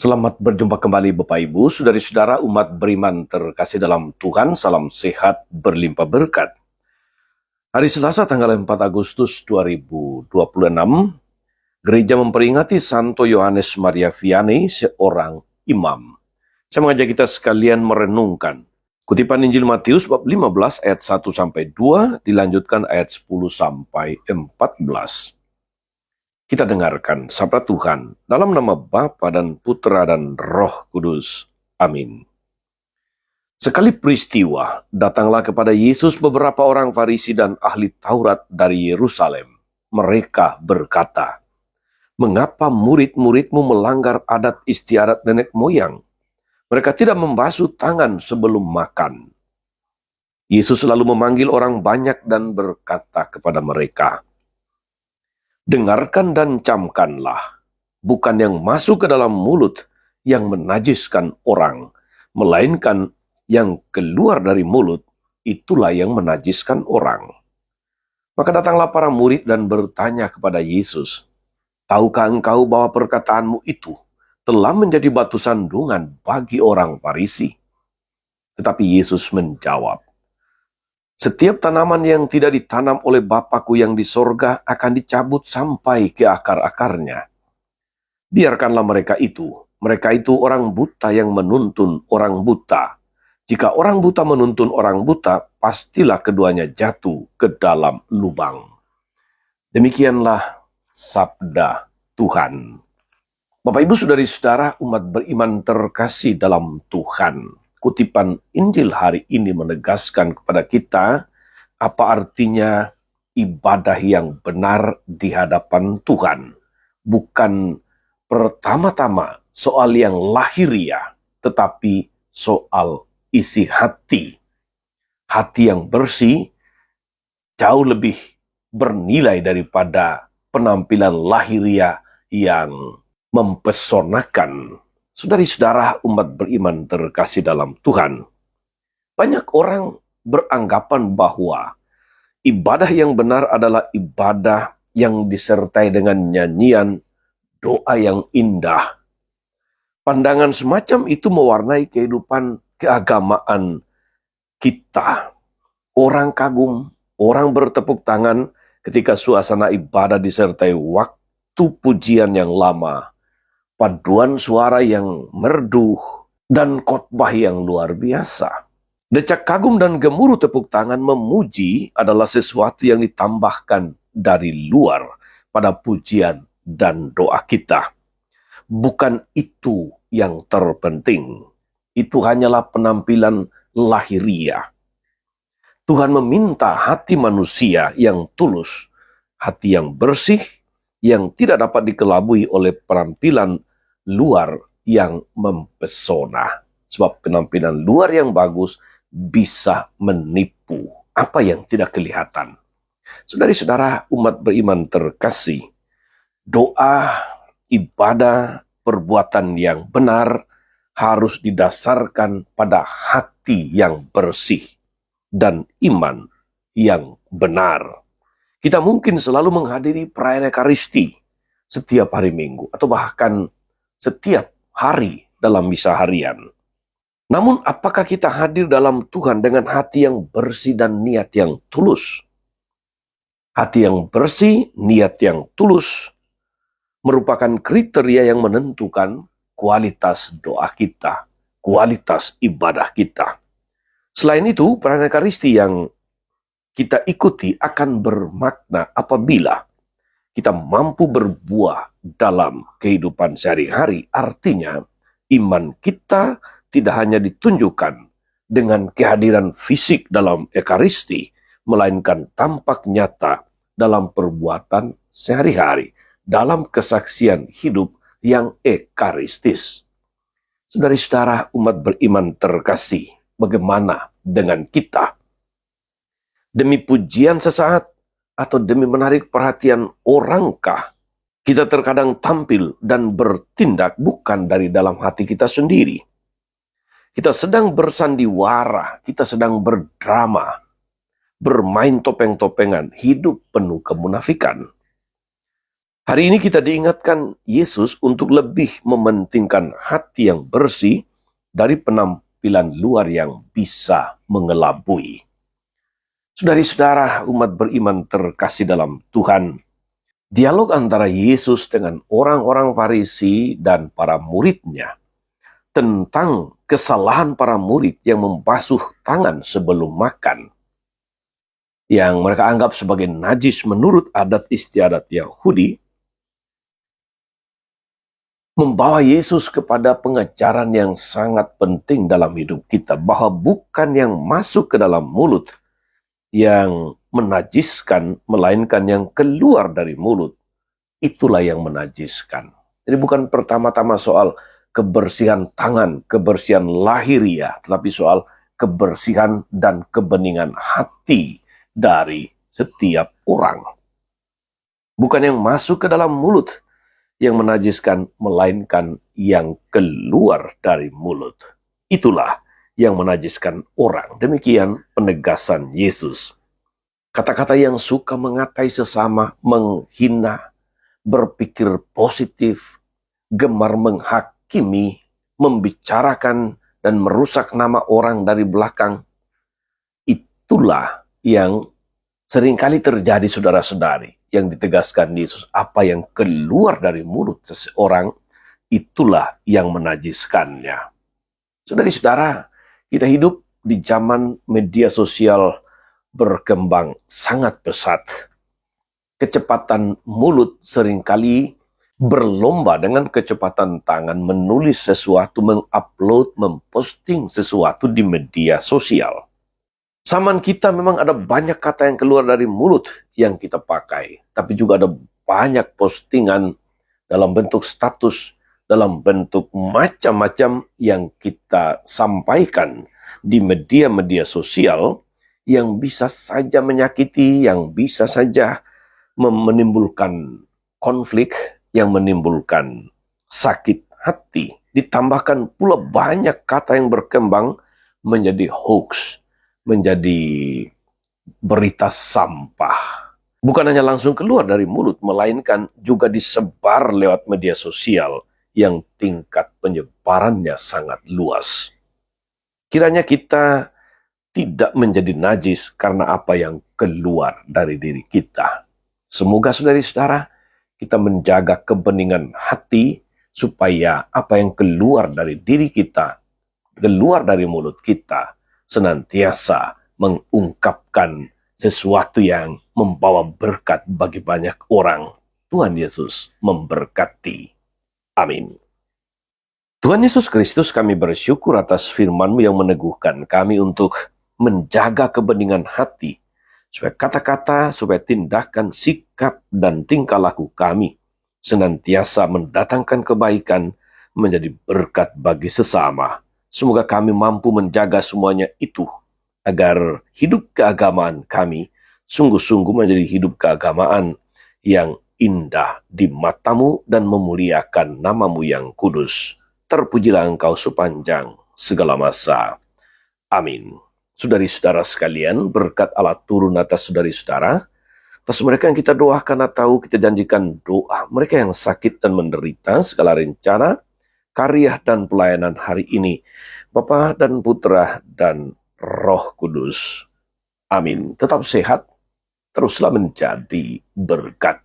Selamat berjumpa kembali Bapak Ibu, saudari-saudara umat beriman terkasih dalam Tuhan, salam sehat berlimpah berkat. Hari Selasa tanggal 4 Agustus 2026, gereja memperingati Santo Yohanes Maria Vianney, seorang imam. Saya mengajak kita sekalian merenungkan kutipan Injil Matius bab 15 ayat 1-2, dilanjutkan ayat 10-14. Kita dengarkan sabda Tuhan dalam nama Bapa dan Putra dan Roh Kudus. Amin. Sekali peristiwa, datanglah kepada Yesus beberapa orang Farisi dan ahli Taurat dari Yerusalem. Mereka berkata, "Mengapa murid-muridmu melanggar adat istiadat nenek moyang? Mereka tidak membasuh tangan sebelum makan." Yesus lalu memanggil orang banyak dan berkata kepada mereka, "Dengarkan dan camkanlah, bukan yang masuk ke dalam mulut yang menajiskan orang, melainkan yang keluar dari mulut, itulah yang menajiskan orang." Maka datanglah para murid dan bertanya kepada Yesus, "Tahukah engkau bahwa perkataanmu itu telah menjadi batu sandungan bagi orang Farisi?" Tetapi Yesus menjawab, "Setiap tanaman yang tidak ditanam oleh Bapa-Ku yang di sorga akan dicabut sampai ke akar-akarnya. Biarkanlah mereka itu orang buta yang menuntun orang buta. Jika orang buta menuntun orang buta, pastilah keduanya jatuh ke dalam lubang." Demikianlah sabda Tuhan. Bapak Ibu saudari-saudara umat beriman terkasih dalam Tuhan. Kutipan Injil hari ini menegaskan kepada kita apa artinya ibadah yang benar di hadapan Tuhan. Bukan pertama-tama soal yang lahiriah, tetapi soal isi hati. Hati yang bersih jauh lebih bernilai daripada penampilan lahiriah yang mempesonakan. Saudari-saudara umat beriman terkasih dalam Tuhan, banyak orang beranggapan bahwa ibadah yang benar adalah ibadah yang disertai dengan nyanyian, doa yang indah. Pandangan semacam itu mewarnai kehidupan keagamaan kita. Orang kagum, orang bertepuk tangan ketika suasana ibadah disertai waktu pujian yang lama, paduan suara yang merdu, dan khotbah yang luar biasa. Decak kagum dan gemuruh tepuk tangan memuji adalah sesuatu yang ditambahkan dari luar pada pujian dan doa kita. Bukan itu yang terpenting. Itu hanyalah penampilan lahiriah. Tuhan meminta hati manusia yang tulus, hati yang bersih, yang tidak dapat dikelabui oleh penampilan luar yang mempesona. Sebab penampilan luar yang bagus bisa menipu apa yang tidak kelihatan. Saudari-saudara umat beriman terkasih, doa, ibadah, perbuatan yang benar harus didasarkan pada hati yang bersih dan iman yang benar. Kita mungkin selalu menghadiri perayaan Ekaristi setiap hari Minggu atau bahkan setiap hari dalam misa harian. Namun apakah kita hadir dalam Tuhan dengan hati yang bersih dan niat yang tulus? Hati yang bersih, niat yang tulus merupakan kriteria yang menentukan kualitas doa kita, kualitas ibadah kita. Selain itu, perayaan Ekaristi yang kita ikuti akan bermakna apabila kita mampu berbuah dalam kehidupan sehari-hari. Artinya, iman kita tidak hanya ditunjukkan dengan kehadiran fisik dalam Ekaristi, melainkan tampak nyata dalam perbuatan sehari-hari, dalam kesaksian hidup yang ekaristis. Saudari-saudara umat beriman terkasih, bagaimana dengan kita? Demi pujian sesaat atau demi menarik perhatian orangkah kita terkadang tampil dan bertindak bukan dari dalam hati kita sendiri? Kita sedang bersandiwara, kita sedang berdrama, bermain topeng-topengan, hidup penuh kemunafikan. Hari ini kita diingatkan Yesus untuk lebih mementingkan hati yang bersih dari penampilan luar yang bisa mengelabui. Saudari-saudara, umat beriman terkasih dalam Tuhan, dialog antara Yesus dengan orang-orang Farisi dan para muridnya tentang kesalahan para murid yang membasuh tangan sebelum makan, yang mereka anggap sebagai najis menurut adat istiadat Yahudi, membawa Yesus kepada pengajaran yang sangat penting dalam hidup kita, bahwa bukan yang masuk ke dalam mulut yang menajiskan, melainkan yang keluar dari mulut, itulah yang menajiskan. Jadi bukan pertama-tama soal kebersihan tangan, kebersihan lahiriah, tetapi soal kebersihan dan kebeningan hati dari setiap orang. Bukan yang masuk ke dalam mulut yang menajiskan, melainkan yang keluar dari mulut. Itulah yang menajiskan orang. Demikian penegasan Yesus. Kata-kata yang suka mengatai sesama, menghina, berpikir positif, gemar menghakimi, membicarakan, dan merusak nama orang dari belakang, itulah yang seringkali terjadi, saudara-saudari, yang ditegaskan Yesus. Apa yang keluar dari mulut seseorang, itulah yang menajiskannya. Saudari-saudara, kita hidup di zaman media sosial berkembang sangat pesat. Kecepatan mulut seringkali berlomba dengan kecepatan tangan menulis sesuatu, mengupload, memposting sesuatu di media sosial. Zaman kita memang ada banyak kata yang keluar dari mulut yang kita pakai, tapi juga ada banyak postingan dalam bentuk status, dalam bentuk macam-macam yang kita sampaikan di media-media sosial yang bisa saja menyakiti, yang bisa saja menimbulkan konflik, yang menimbulkan sakit hati. Ditambahkan pula banyak kata yang berkembang menjadi hoax, menjadi berita sampah. Bukan hanya langsung keluar dari mulut, melainkan juga disebar lewat media sosial yang tingkat penyebarannya sangat luas. Kiranya kita tidak menjadi najis karena apa yang keluar dari diri kita. Semoga saudari-saudara, kita menjaga kebeningan hati supaya apa yang keluar dari diri kita, keluar dari mulut kita, senantiasa mengungkapkan sesuatu yang membawa berkat bagi banyak orang. Tuhan Yesus memberkati. Amin. Tuhan Yesus Kristus, kami bersyukur atas firman-Mu yang meneguhkan kami untuk menjaga kebeningan hati, supaya kata-kata, supaya tindakan, sikap, dan tingkah laku kami senantiasa mendatangkan kebaikan, menjadi berkat bagi sesama. Semoga kami mampu menjaga semuanya itu, agar hidup keagamaan kami sungguh-sungguh menjadi hidup keagamaan yang indah di mata-Mu dan memuliakan nama-Mu yang kudus. Terpujilah Engkau sepanjang segala masa. Amin. Saudari-saudara sekalian, berkat Allah turun atas saudari-saudara, atas mereka yang kita doakan atau kita janjikan doa, mereka yang sakit dan menderita, segala rencana, karya dan pelayanan hari ini, Bapa dan Putra dan Roh Kudus. Amin. Tetap sehat, teruslah menjadi berkat.